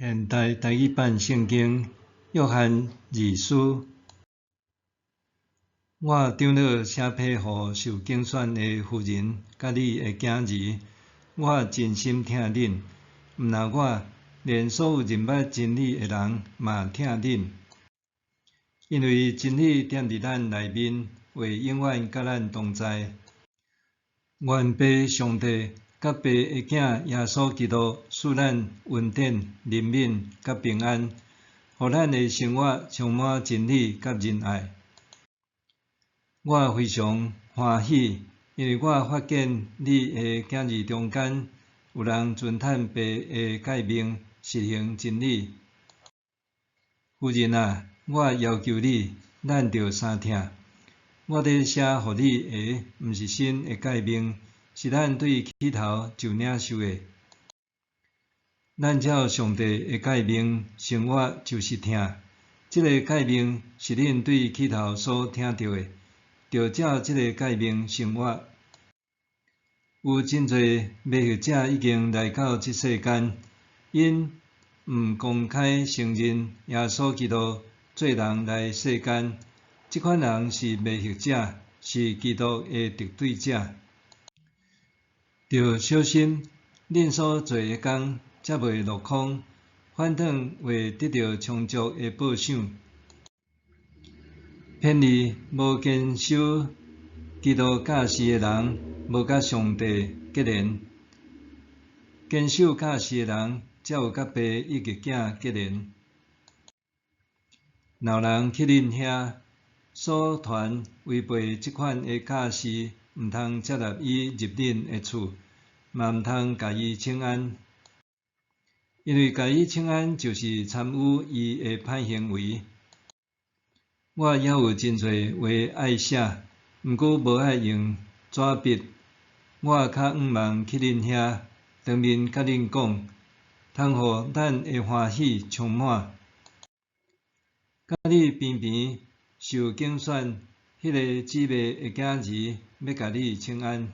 现代台语版圣经约翰二书，我长老写批予受竞选的妇人，甲你的囝儿，我真心疼恁，毋但我，连所有认捌真理的人嘛疼恁，因为真理踮伫咱内面，会永远甲咱同在。愿父上帝甲父的囝耶稣基督赐咱恩典、怜悯甲平安，互咱的生活充满真理甲仁爱。我非常欢喜，因为我发现你的囝儿中间有人尊探父的诫命，实行真理。夫人啊，我要求你，咱着相听。我伫写予你的，毋是新的诫命，是咱对起头就领受的。咱照上帝的诫命生活就是听，即个诫命是恁对起头所听到的，着照即个诫命生活。有真侪迷惑者已经来到即世间，因毋公开承认耶稣基督做人来世间，即款人是迷惑者，是基督的敌对者。着小心，恁所做的工则袂落空，反倒会得到充足的报赏。偏离无坚守基督教示的人，无甲上帝结连；坚守教示的人，才有甲父以及囝结连。若人去恁遐所传违背即款的教示，毋通接纳伊入恁的厝，嘛毋通甲伊请安，因为甲伊请安就是参与伊的歹行为。我还有真侪话爱写，毋过无爱用纸笔。我较愿望去恁遐当面甲恁讲，通互咱的欢喜充满。甲你边边受竞选迄个姊妹的囝儿要甲你请安。